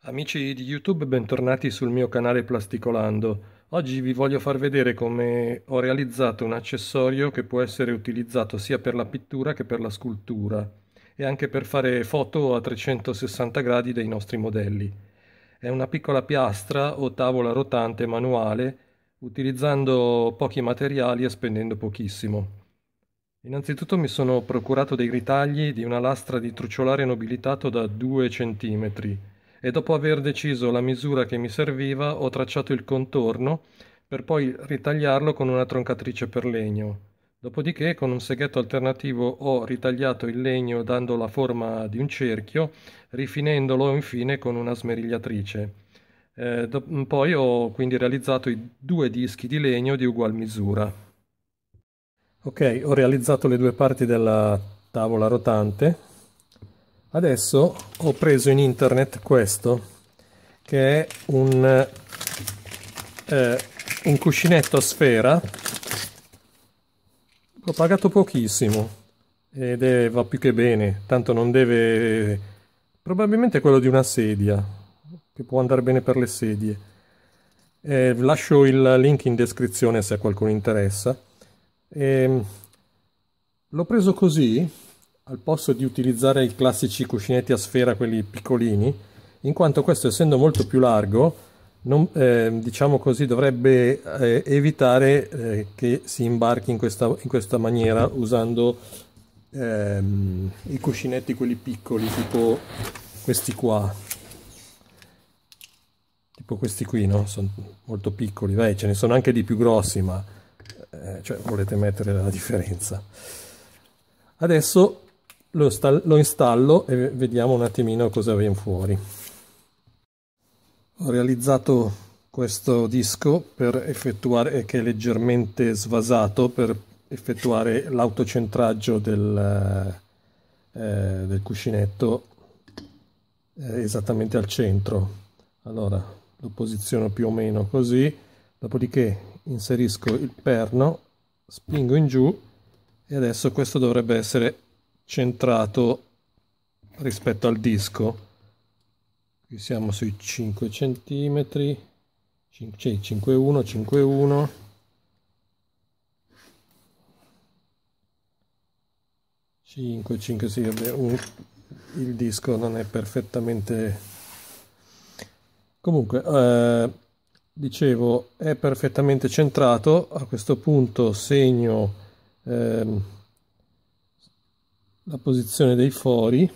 Amici di YouTube, bentornati sul mio canale Plasticolando. Oggi vi voglio far vedere come ho realizzato un accessorio che può essere utilizzato sia per la pittura che per la scultura e anche per fare foto a 360 gradi dei nostri modelli. È una piccola piastra o tavola rotante manuale utilizzando pochi materiali e spendendo pochissimo. Innanzitutto mi sono procurato dei ritagli di una lastra di truciolare nobilitato da 2 centimetri e dopo aver deciso la misura che mi serviva ho tracciato il contorno per poi ritagliarlo con una troncatrice per legno. Dopodiché con un seghetto alternativo ho ritagliato il legno dando la forma di un cerchio, rifinendolo infine con una smerigliatrice. Poi ho quindi realizzato i due dischi di legno di ugual misura. Ok, ho realizzato le due parti della tavola rotante. Adesso ho preso in internet questo, che è un cuscinetto a sfera. L'ho pagato pochissimo va più che bene, tanto non deve... Probabilmente è quello di una sedia, che può andare bene per le sedie. Lascio il link in descrizione se a qualcuno interessa. Ehm, L'ho preso così, al posto di utilizzare i classici cuscinetti a sfera, quelli piccolini, in quanto questo, essendo molto più largo, diciamo così, dovrebbe evitare che si imbarchi in questa maniera usando i cuscinetti quelli piccoli, tipo questi qua. Tipo questi qui, no? Sono molto piccoli, beh, ce ne sono anche di più grossi, ma cioè, volete mettere la differenza. Adesso lo installo e vediamo un attimino cosa viene fuori. Ho realizzato questo disco per effettuare, che è leggermente svasato, per effettuare l'autocentraggio del cuscinetto esattamente al centro. Allora lo posiziono più o meno così, dopodiché inserisco il perno, spingo in giù e adesso questo dovrebbe essere centrato rispetto al disco. Qui siamo sui 5 centimetri, 5,1, 5,1, 5, 5, sì, vabbè, il disco non è perfettamente... Comunque, dicevo, è perfettamente centrato. A questo punto segno ehm, la posizione dei fori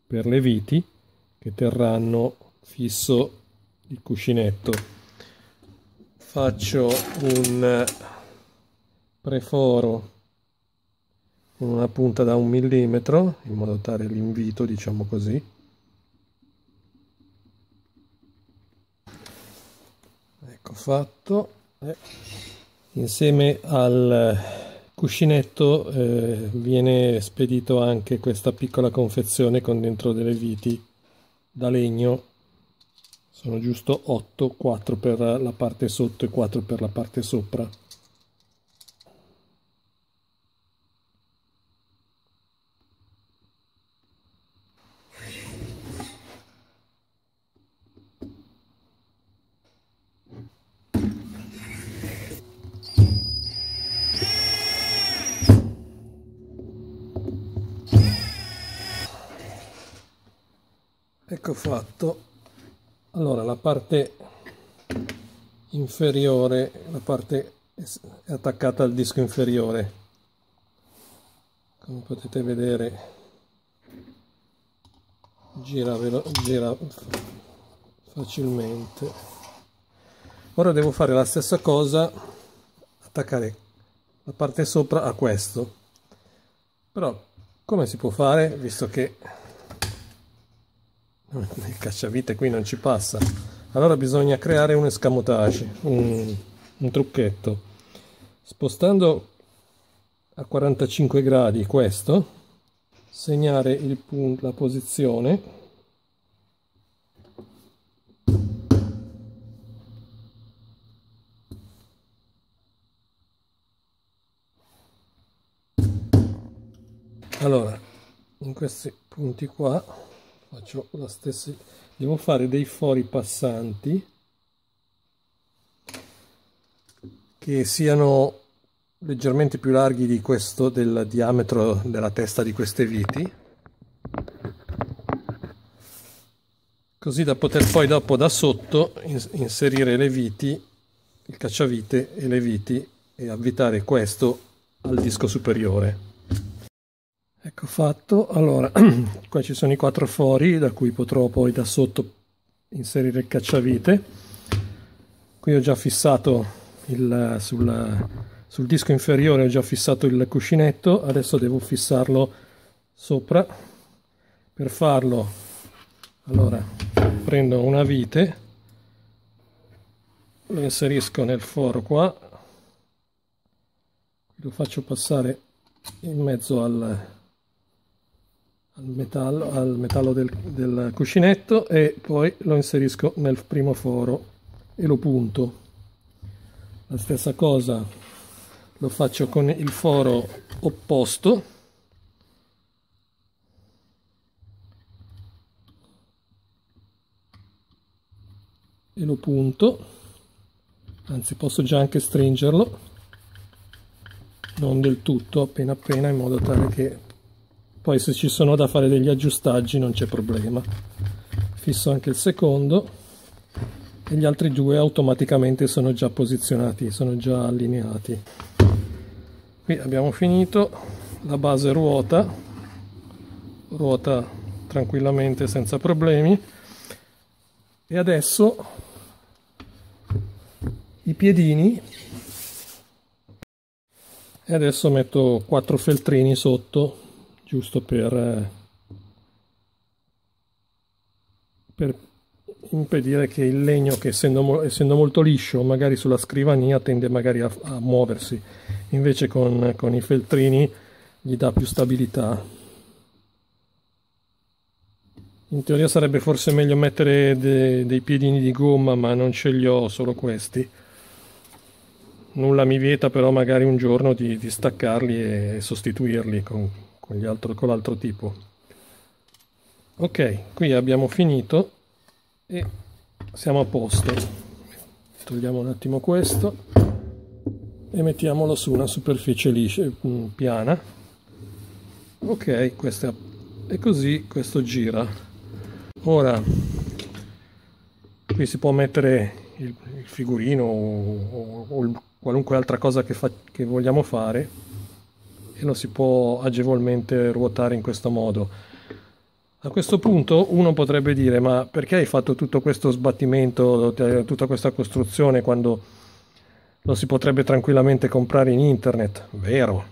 per le viti che terranno fisso il cuscinetto. Faccio un preforo con una punta da 1 millimetro in modo tale l'invito, diciamo così. Ecco fatto. Insieme al cuscinetto viene spedito anche questa piccola confezione con dentro delle viti da legno. Sono giusto 8, 4 per la parte sotto e 4 per la parte sopra. Ecco fatto. Allora la parte inferiore, la parte è attaccata al disco inferiore, come potete vedere gira facilmente. Ora devo fare la stessa cosa, attaccare la parte sopra a questo, però come si può fare visto che il cacciavite qui non ci passa? Allora bisogna creare un escamotage, un trucchetto. Spostando a 45 gradi questo, segnare la posizione, allora in questi punti qua Faccio la stessa, devo fare dei fori passanti che siano leggermente più larghi di questo, del diametro della testa di queste viti, così da poter poi dopo da sotto inserire le viti, il cacciavite e le viti, e avvitare questo al disco superiore. Ecco fatto. Allora, qua ci sono i 4 fori da cui potrò poi da sotto inserire il cacciavite. Qui ho già fissato sul disco inferiore, ho già fissato il cuscinetto, adesso devo fissarlo sopra. Per farlo, allora, prendo una vite, lo inserisco nel foro qua, lo faccio passare in mezzo al metallo del cuscinetto e poi lo inserisco nel primo foro e lo punto. La stessa cosa lo faccio con il foro opposto, e lo punto, anzi posso già anche stringerlo, non del tutto, appena appena, in modo tale che poi se ci sono da fare degli aggiustaggi non c'è problema. Fisso anche il secondo e gli altri 2 automaticamente sono già posizionati, sono già allineati. Qui abbiamo finito, la base ruota tranquillamente senza problemi, e adesso i piedini, e adesso metto 4 feltrini sotto, giusto per impedire che il legno, che essendo molto liscio magari sulla scrivania, tende magari a muoversi, invece con i feltrini gli dà più stabilità. In teoria sarebbe forse meglio mettere dei piedini di gomma, ma non ce li ho, solo questi. Nulla mi vieta però magari un giorno di staccarli e sostituirli con l'altro tipo. Ok, qui abbiamo finito e siamo a posto. Togliamo un attimo questo e mettiamolo su una superficie liscia, piana. Ok, questa è così, questo gira. Ora qui si può mettere il figurino o qualunque altra cosa che vogliamo fare, e lo si può agevolmente ruotare in questo modo. A questo punto uno potrebbe dire: ma perché hai fatto tutto questo sbattimento, tutta questa costruzione, quando lo si potrebbe tranquillamente comprare in internet? Vero,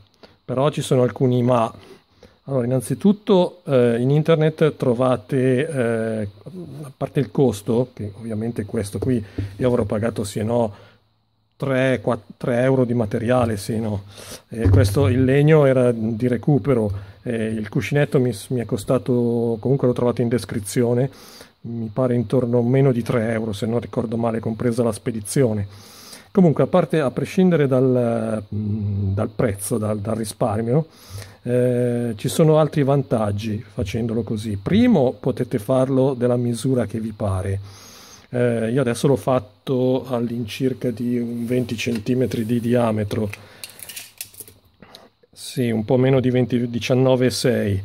però ci sono alcuni ma. Allora, innanzitutto in internet trovate, a parte il costo, che ovviamente questo qui io avrò pagato sì e no 3 euro di materiale, sì, no. Questo, il legno era di recupero, il cuscinetto mi è costato, comunque l'ho trovato in descrizione, mi pare intorno a meno di 3 euro, se non ricordo male, compresa la spedizione. Comunque, a prescindere dal prezzo, dal risparmio, ci sono altri vantaggi facendolo così. Primo, potete farlo della misura che vi pare. Io adesso l'ho fatto all'incirca di un 20 cm di diametro, sì, un po' meno di 19,6,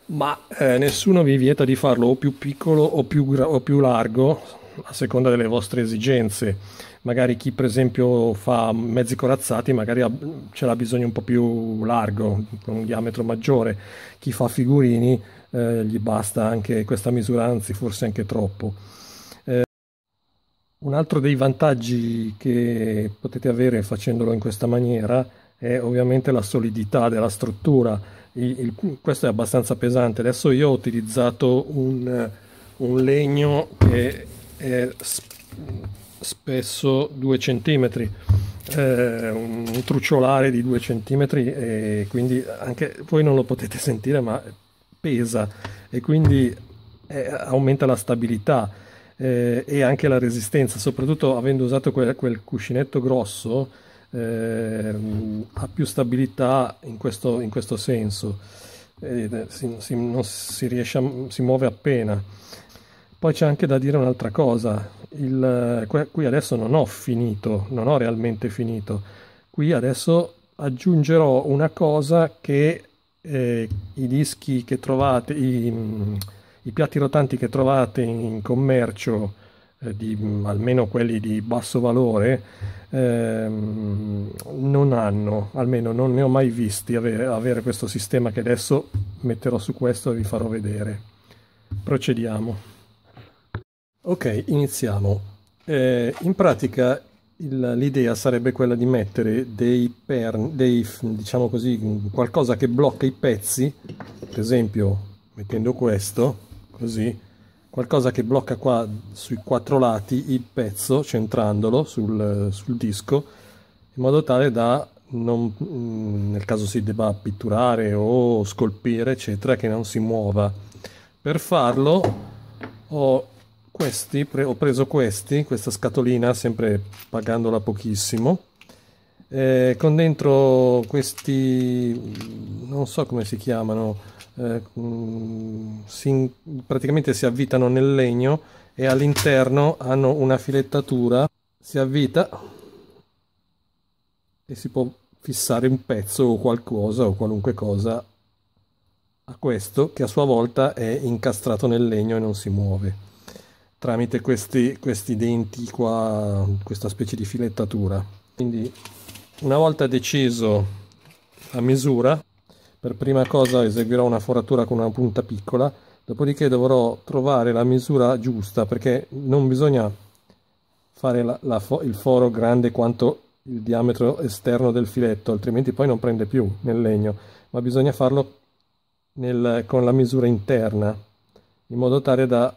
ma nessuno vi vieta di farlo o più piccolo o più largo, a seconda delle vostre esigenze. Magari chi per esempio fa mezzi corazzati magari ce l'ha bisogno un po' più largo, con un diametro maggiore. Chi fa figurini gli basta anche questa misura, anzi forse anche troppo. Un altro dei vantaggi che potete avere facendolo in questa maniera è ovviamente la solidità della struttura. Questo è abbastanza pesante. Adesso io ho utilizzato un legno che è spesso 2 cm, un trucciolare di 2 cm, e quindi anche voi non lo potete sentire, ma pesa, e quindi aumenta la stabilità e anche la resistenza, soprattutto avendo usato quel cuscinetto grosso, ha più stabilità in questo senso. non si riesce si muove appena. Poi c'è anche da dire un'altra cosa, qui adesso non ho finito, non ho realmente finito, qui adesso aggiungerò una cosa che i dischi che trovate, i piatti rotanti che trovate in commercio, almeno quelli di basso valore, non hanno, almeno non ne ho mai visti avere questo sistema che adesso metterò su questo e vi farò vedere. Procediamo. Ok, iniziamo. In pratica l'idea sarebbe quella di mettere diciamo così, qualcosa che blocca i pezzi, per esempio mettendo questo, così, qualcosa che blocca qua sui quattro lati il pezzo, centrandolo sul disco, in modo tale da, nel caso si debba pitturare o scolpire, eccetera, che non si muova. Per farlo ho preso questa scatolina, sempre pagandola pochissimo, con dentro questi, non so come si chiamano, praticamente si avvitano nel legno e all'interno hanno una filettatura, si avvita e si può fissare un pezzo o qualcosa o qualunque cosa a questo, che a sua volta è incastrato nel legno e non si muove tramite questi denti qua, questa specie di filettatura. Quindi una volta deciso la misura, per prima cosa eseguirò una foratura con una punta piccola, dopodiché dovrò trovare la misura giusta, perché non bisogna fare il foro grande quanto il diametro esterno del filetto, altrimenti poi non prende più nel legno, ma bisogna farlo con la misura interna, in modo tale da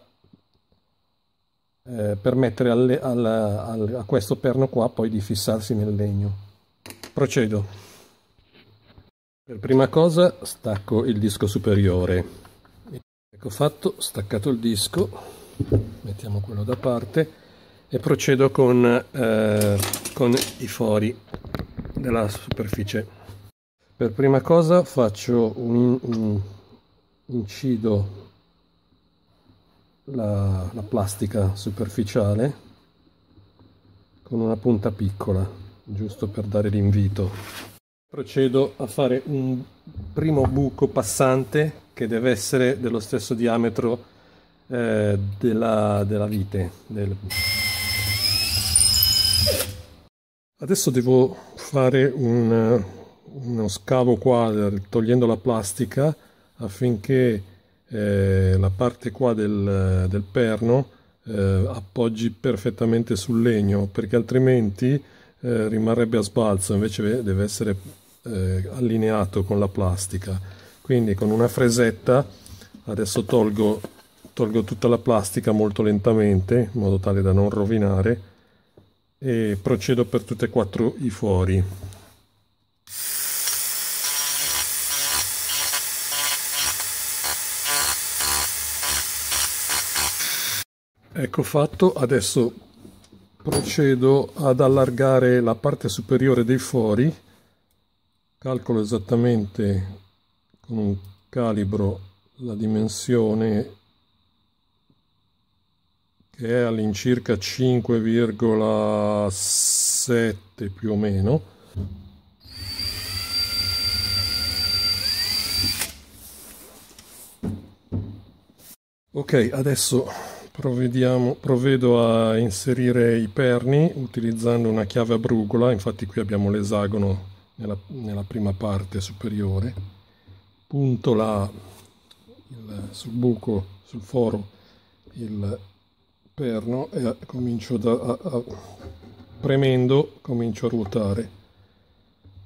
permettere a questo perno qua poi di fissarsi nel legno. Procedo. Per prima cosa stacco il disco superiore. Ecco fatto, staccato il disco, mettiamo quello da parte e procedo con i fori della superficie. Per prima cosa faccio incido la plastica superficiale con una punta piccola, giusto per dare l'invito. Procedo a fare un primo buco passante che deve essere dello stesso diametro della vite. Adesso devo fare uno scavo qua togliendo la plastica affinché la parte qua del perno appoggi perfettamente sul legno, perché altrimenti rimarrebbe a sbalzo, invece deve essere allineato con la plastica. Quindi con una fresetta adesso tolgo tutta la plastica molto lentamente, in modo tale da non rovinare, e procedo per tutti e quattro i fori. Ecco fatto, adesso procedo ad allargare la parte superiore dei fori, calcolo esattamente con un calibro la dimensione che è all'incirca 5,7 più o meno. Ok, adesso provvedo a inserire i perni utilizzando una chiave a brugola, infatti qui abbiamo l'esagono nella prima parte superiore. Punto sul buco, sul foro, il perno e comincio premendo comincio a ruotare.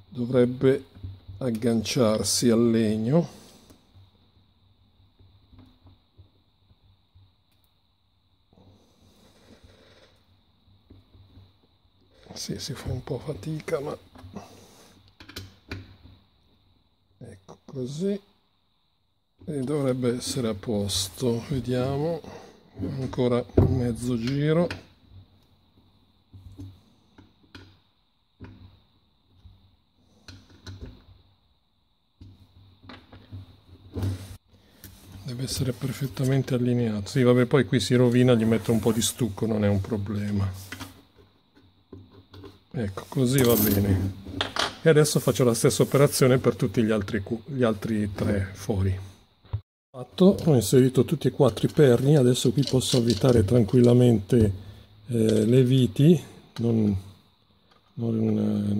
Dovrebbe agganciarsi al legno. Sì, si fa un po' fatica, ma ecco così, e dovrebbe essere a posto. Vediamo, ancora mezzo giro. deve essere perfettamente allineato. Sì, vabbè, poi qui si rovina, gli metto un po' di stucco, non è un problema. Ecco, così va bene. E adesso faccio la stessa operazione per tutti gli altri 3 fori. Fatto, ho inserito tutti e 4 i perni, adesso qui posso avvitare tranquillamente le viti, non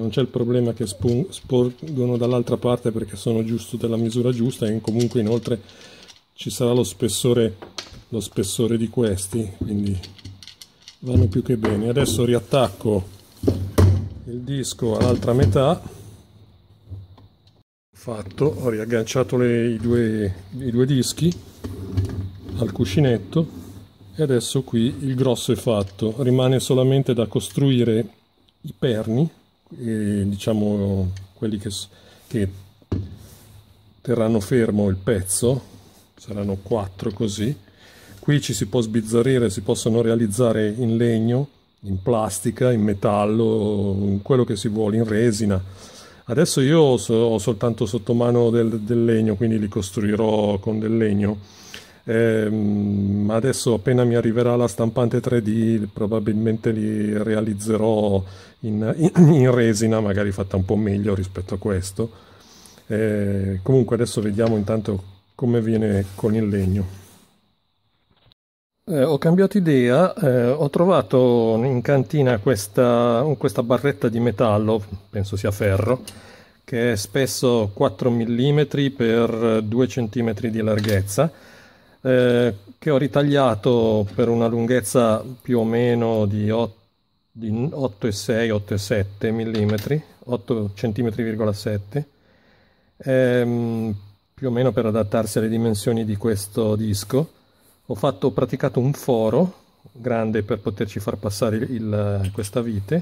c'è il problema che sporgono dall'altra parte perché sono giusto della misura giusta, e comunque inoltre ci sarà lo spessore di questi, quindi vanno più che bene. Adesso riattacco il disco all'altra metà. Fatto, ho riagganciato i due dischi al cuscinetto e adesso qui il grosso è fatto, rimane solamente da costruire i perni, diciamo quelli che terranno fermo il pezzo, saranno 4 così. Qui ci si può sbizzarrire, si possono realizzare in legno, in plastica, in metallo, in quello che si vuole, in resina. Adesso io ho soltanto sotto mano del legno, quindi li costruirò con del legno. Ma adesso appena mi arriverà la stampante 3D probabilmente li realizzerò in resina, magari fatta un po' meglio rispetto a questo. Comunque adesso vediamo intanto come viene con il legno. Ho cambiato idea, ho trovato in cantina questa barretta di metallo, penso sia ferro, che è spesso 4 mm per 2 cm di larghezza, che ho ritagliato per una lunghezza più o meno di 8,6, 8,7 mm, 8 cm,7 più o meno per adattarsi alle dimensioni di questo disco. Ho praticato un foro grande per poterci far passare questa vite,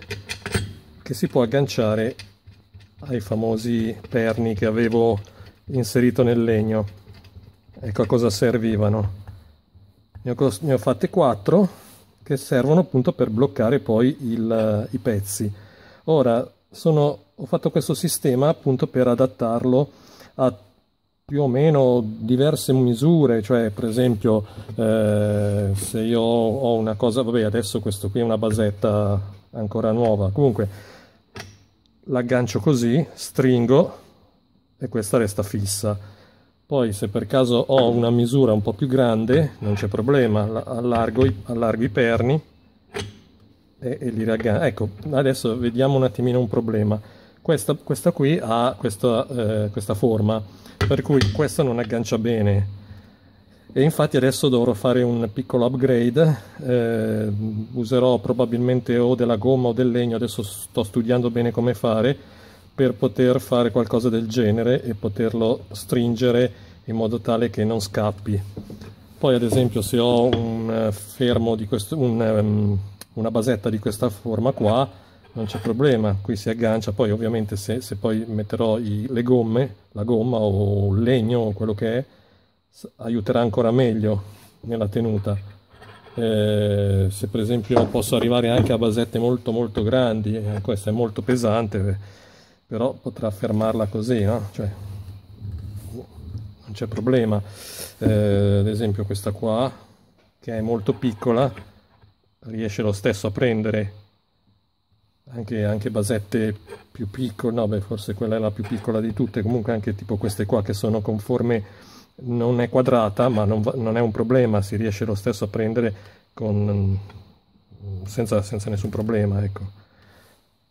che si può agganciare ai famosi perni che avevo inserito nel legno. Ecco a cosa servivano. Ne ho fatte 4 che servono appunto per bloccare poi i pezzi. Ora ho fatto questo sistema appunto per adattarlo a più o meno diverse misure, cioè per esempio se io ho una cosa, vabbè adesso questo qui è una basetta ancora nuova, comunque l'aggancio così, stringo e questa resta fissa. Poi se per caso ho una misura un po' più grande non c'è problema, allargo i perni e li riaggancio. Ecco, adesso vediamo un attimino un problema. Questa qui ha questa forma, per cui questo non aggancia bene, e infatti adesso dovrò fare un piccolo upgrade. Userò probabilmente o della gomma o del legno, adesso sto studiando bene come fare per poter fare qualcosa del genere e poterlo stringere in modo tale che non scappi. Poi ad esempio se ho un fermo di una basetta di questa forma qua non c'è problema, qui si aggancia. Poi ovviamente se poi metterò la gomma o il legno o quello che è, aiuterà ancora meglio nella tenuta. Se per esempio posso arrivare anche a basette molto molto grandi, questa è molto pesante, però potrà fermarla così, no? Cioè, non c'è problema. Ad esempio questa qua, che è molto piccola, riesce lo stesso a prendere anche basette più piccole. No, beh, forse quella è la più piccola di tutte. Comunque anche tipo queste qua che sono con forme, non è quadrata, ma non è un problema, si riesce lo stesso a prendere senza nessun problema, ecco.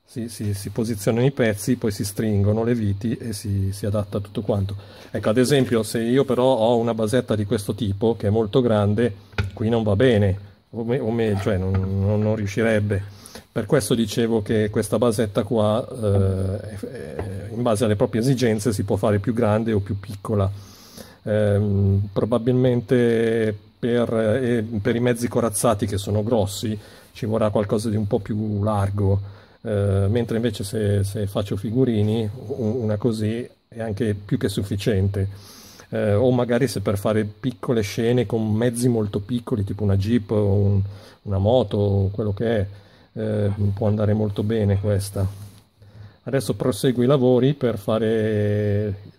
Si posizionano i pezzi, poi si stringono le viti e si adatta tutto quanto. Ecco, ad esempio se io però ho una basetta di questo tipo che è molto grande, qui non va bene, cioè non riuscirebbe. Per questo dicevo che questa basetta qua, in base alle proprie esigenze, si può fare più grande o più piccola. Probabilmente per i mezzi corazzati che sono grossi ci vorrà qualcosa di un po' più largo, mentre invece se faccio figurini, una così è anche più che sufficiente. O magari se per fare piccole scene con mezzi molto piccoli, tipo una Jeep o una moto o quello che è, può andare molto bene questa. Adesso proseguo i lavori per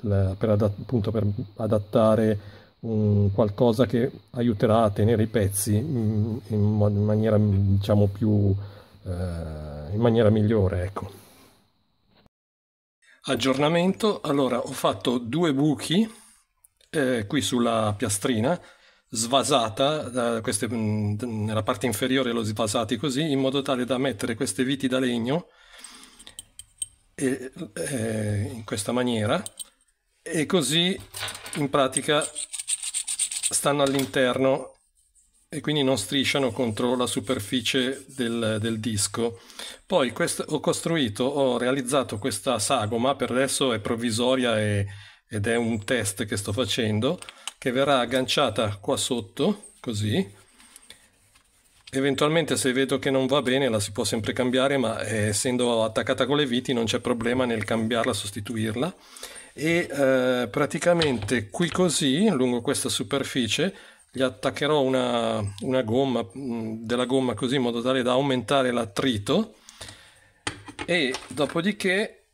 appunto per adattare un qualcosa che aiuterà a tenere i pezzi in maniera, diciamo, in maniera migliore, ecco. Aggiornamento, allora ho fatto due buchi qui sulla piastrina, svasata, nella parte inferiore l'ho svasati così, in modo tale da mettere queste viti da legno in questa maniera, e così in pratica stanno all'interno e quindi non strisciano contro la superficie del disco. Poi ho realizzato questa sagoma, per adesso è provvisoria ed è un test che sto facendo, che verrà agganciata qua sotto, così. Eventualmente se vedo che non va bene la si può sempre cambiare, ma essendo attaccata con le viti non c'è problema nel cambiarla, sostituirla. E praticamente qui così, lungo questa superficie, gli attaccherò una gomma, della gomma così, in modo tale da aumentare l'attrito, e dopodiché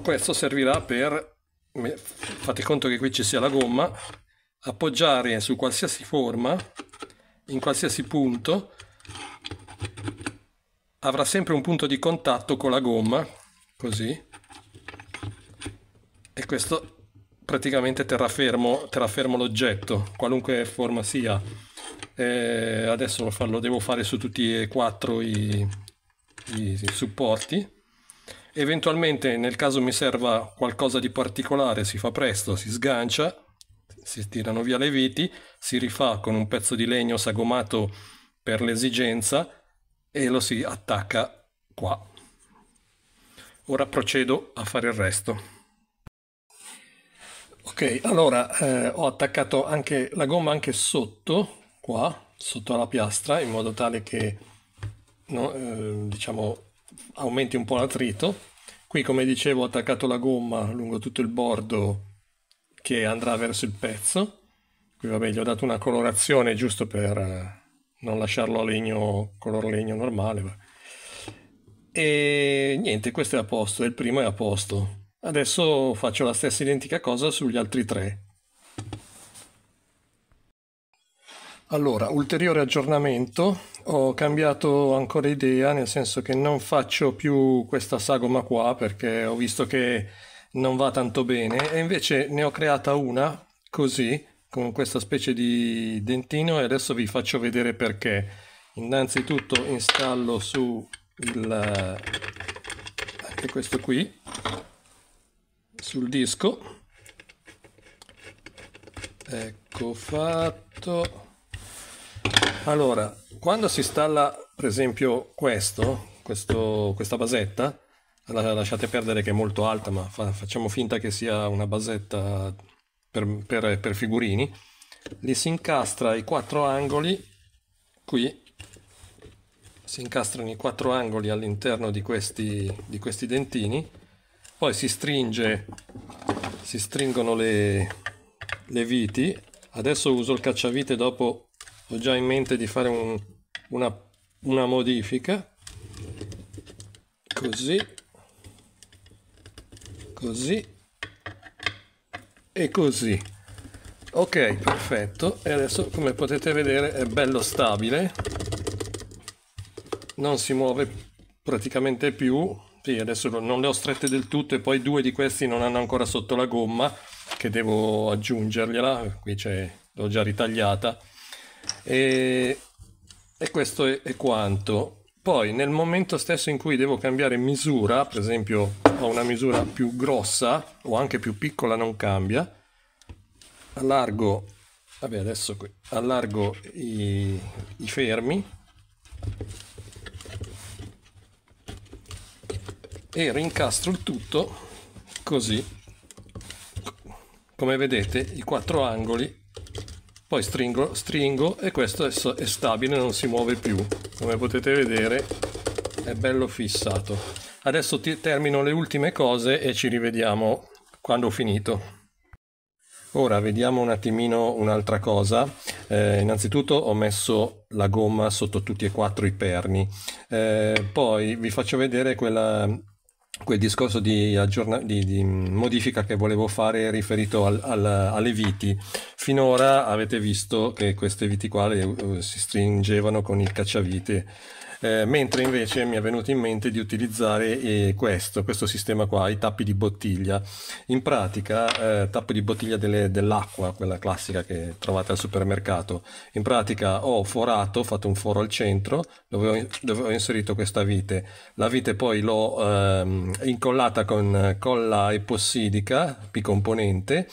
questo servirà per, fate conto che qui ci sia la gomma, appoggiare su qualsiasi forma, in qualsiasi punto, avrà sempre un punto di contatto con la gomma, così, e questo praticamente terrà fermo l'oggetto, qualunque forma sia. Adesso lo devo fare su tutti e quattro i supporti. Eventualmente, nel caso mi serva qualcosa di particolare, si fa presto, si sgancia, si tirano via le viti, si rifà con un pezzo di legno sagomato per l'esigenza e lo si attacca qua. Ora procedo a fare il resto. Ok, allora ho attaccato anche la gomma anche sotto, qua, sotto alla piastra, in modo tale che no, diciamo, aumenti un po' l'attrito. Qui, come dicevo, ho attaccato la gomma lungo tutto il bordo che andrà verso il pezzo. Qui vabbè, gli ho dato una colorazione giusto per non lasciarlo a legno, color legno normale. E niente, questo è a posto, il primo è a posto. Adesso faccio la stessa identica cosa sugli altri tre. Allora, ulteriore aggiornamento, ho cambiato ancora idea, nel senso che non faccio più questa sagoma qua perché ho visto che non va tanto bene, e invece ne ho creata una così, con questa specie di dentino, e adesso vi faccio vedere perché. Innanzitutto installo su anche questo qui, sul disco. Ecco fatto. Allora, quando si installa per esempio questa basetta, lasciate perdere che è molto alta, ma facciamo finta che sia una basetta per figurini, li si incastra i quattro angoli, qui si incastrano i quattro angoli all'interno di questi dentini, poi si stringono le viti. Adesso uso il cacciavite, dopo ho già in mente di fare una modifica, così, così e così. Ok, perfetto. E adesso, come potete vedere, è bello stabile, non si muove praticamente più. Sì, adesso non le ho strette del tutto, e poi due di questi non hanno ancora sotto la gomma, che devo aggiungergliela, qui l'ho già ritagliata, e questo è quanto. Poi nel momento stesso in cui devo cambiare misura, per esempio ho una misura più grossa o anche più piccola, non cambia, allargo, vabbè, adesso qui allargo i fermi e rincastro il tutto così, come vedete, i quattro angoli, poi stringo e questo è stabile, non si muove più, come potete vedere è bello fissato. Adesso termino le ultime cose e ci rivediamo quando ho finito. Ora vediamo un attimino un'altra cosa. Innanzitutto ho messo la gomma sotto tutti e quattro i perni, poi vi faccio vedere quel discorso di modifica che volevo fare riferito alle viti. Finora avete visto che queste viti qua si stringevano con il cacciavite, mentre invece mi è venuto in mente di utilizzare questo sistema qua, i tappi di bottiglia. In pratica, tappo di bottiglia dell'acqua, quella classica che trovate al supermercato. In pratica ho fatto un foro al centro dove ho inserito questa vite. La vite poi l'ho incollata con colla epossidica bicomponente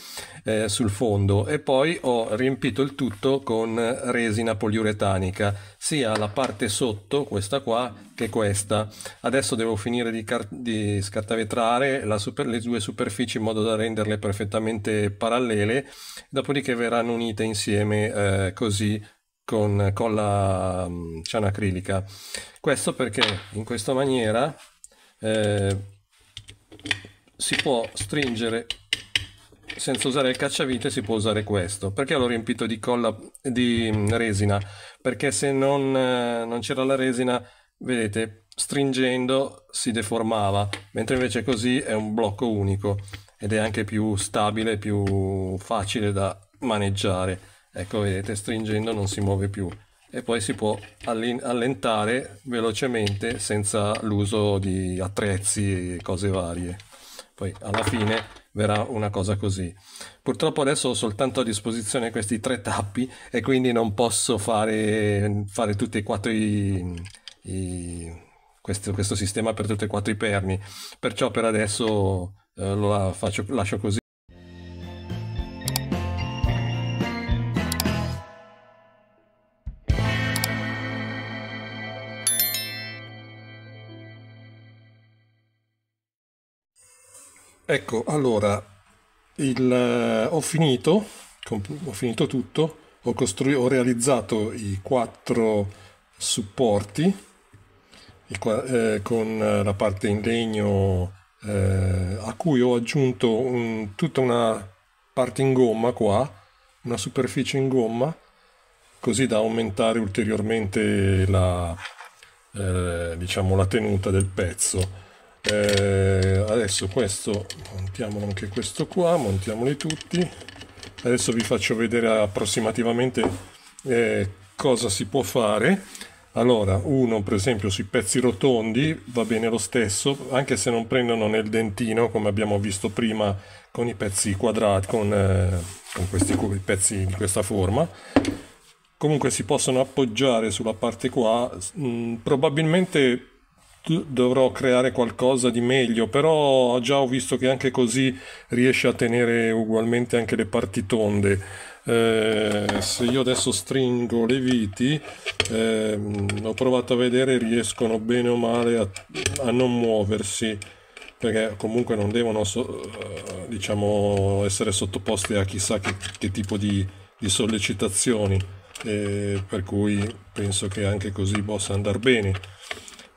sul fondo, e poi ho riempito il tutto con resina poliuretanica, sia la parte sotto, questa qua, che questa. Adesso devo finire di scartavetrare le due superfici in modo da renderle perfettamente parallele, dopodiché verranno unite insieme così, con colla cianoacrilica. Questo perché in questa maniera eh, si può stringere senza usare il cacciavite. Si può usare questo. Perché l'ho riempito di colla di resina? Perché se non c'era la resina, vedete, stringendo si deformava, mentre invece così è un blocco unico ed è anche più stabile, più facile da maneggiare. Ecco, vedete, stringendo non si muove più, e poi si può allentare velocemente senza l'uso di attrezzi e cose varie. Poi alla fine verrà una cosa così. Purtroppo adesso ho soltanto a disposizione questi tre tappi, e quindi non posso fare tutti e quattro questo sistema per tutti e quattro i perni. Perciò per adesso lascio così. Ecco, allora, ho finito tutto, ho realizzato i quattro supporti, con la parte in legno, a cui ho aggiunto tutta una parte in gomma qua, una superficie in gomma, così da aumentare ulteriormente diciamo, la tenuta del pezzo. Adesso questo, montiamo anche questo qua, montiamoli tutti. Adesso vi faccio vedere approssimativamente cosa si può fare. Allora, uno per esempio sui pezzi rotondi va bene lo stesso, anche se non prendono nel dentino come abbiamo visto prima con i pezzi quadrati, con questi pezzi di questa forma. Comunque si possono appoggiare sulla parte qua. Probabilmente dovrò creare qualcosa di meglio, però già ho visto che anche così riesce a tenere ugualmente anche le parti tonde. Se io adesso stringo le viti, ho provato a vedere, riescono bene o male a non muoversi, perché comunque non devono diciamo, essere sottoposte a chissà che tipo di sollecitazioni, per cui penso che anche così possa andare bene.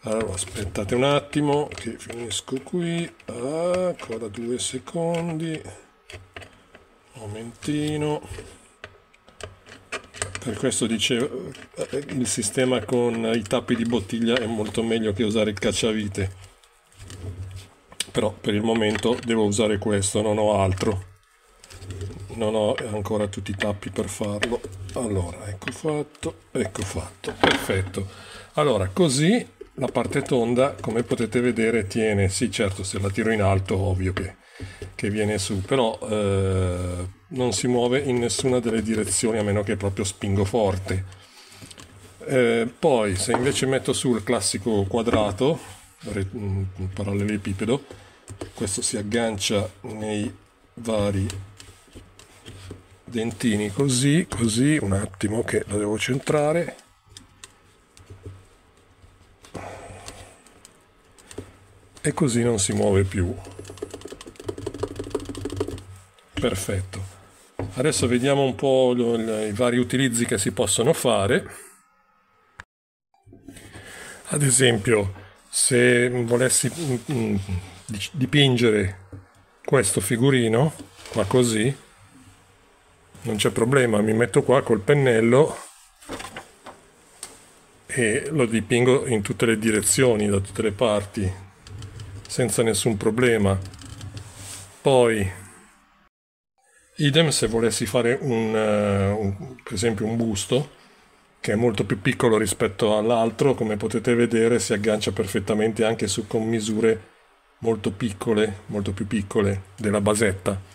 Allora, aspettate un attimo che finisco qui. Ancora 2 secondi, momentino. Per questo dicevo, il sistema con i tappi di bottiglia è molto meglio che usare il cacciavite, però per il momento devo usare questo, non ho altro, non ho ancora tutti i tappi per farlo. Allora, ecco fatto, perfetto. Allora, così la parte tonda, come potete vedere, tiene. Sì, certo, se la tiro in alto ovvio che viene su, però non si muove in nessuna delle direzioni, a meno che proprio spingo forte. Poi se invece metto su il classico quadrato, un parallelepipedo, questo si aggancia nei vari dentini, così, un attimo che lo devo centrare. E così non si muove più. Perfetto. Adesso vediamo un po' i vari utilizzi che si possono fare. Ad esempio, se volessi dipingere questo figurino qua così, non c'è problema, mi metto qua col pennello e lo dipingo in tutte le direzioni, da tutte le parti, senza nessun problema. Poi, idem se volessi fare per esempio un busto, che è molto più piccolo rispetto all'altro, come potete vedere si aggancia perfettamente anche con misure molto più piccole della basetta.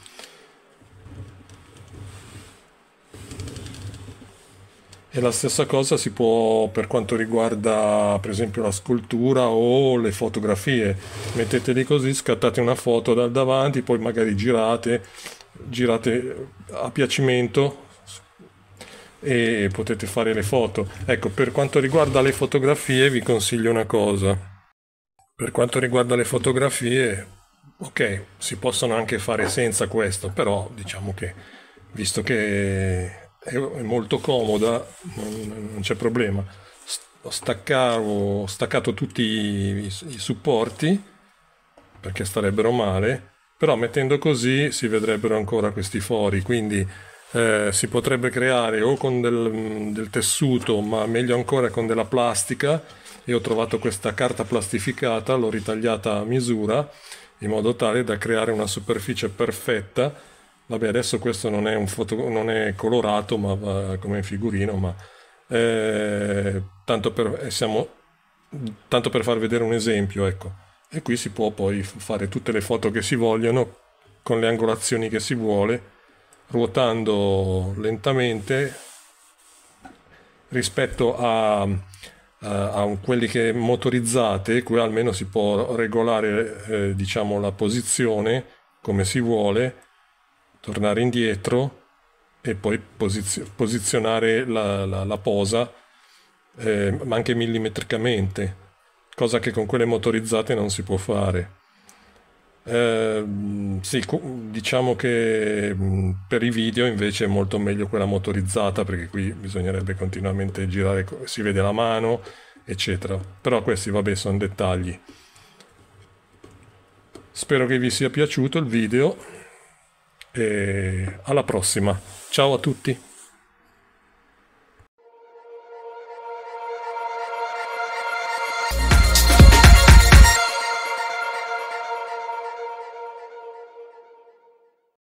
E la stessa cosa si può per quanto riguarda per esempio la scultura o le fotografie. Metteteli così, scattate una foto dal davanti, poi magari girate a piacimento e potete fare le foto. Ecco, per quanto riguarda le fotografie vi consiglio una cosa. Per quanto riguarda le fotografie, ok, si possono anche fare senza questo, però diciamo che visto che è molto comoda, non c'è problema. Ho staccato tutti i supporti perché starebbero male, però mettendo così si vedrebbero ancora questi fori, quindi si potrebbe creare o con del tessuto, ma meglio ancora con della plastica. E ho trovato questa carta plastificata, l'ho ritagliata a misura in modo tale da creare una superficie perfetta. Vabbè, adesso questo non è non è colorato, ma va come figurino, ma tanto per far vedere un esempio, ecco. E qui si può poi fare tutte le foto che si vogliono con le angolazioni che si vuole, ruotando lentamente rispetto a quelli che motorizzate. Qui almeno si può regolare diciamo la posizione come si vuole, tornare indietro e poi posizionare la posa ma anche millimetricamente, cosa che con quelle motorizzate non si può fare. Sì, diciamo che per i video invece è molto meglio quella motorizzata, perché qui bisognerebbe continuamente girare, si vede la mano, eccetera. Però questi, vabbè, sono dettagli. Spero che vi sia piaciuto il video e alla prossima. Ciao a tutti!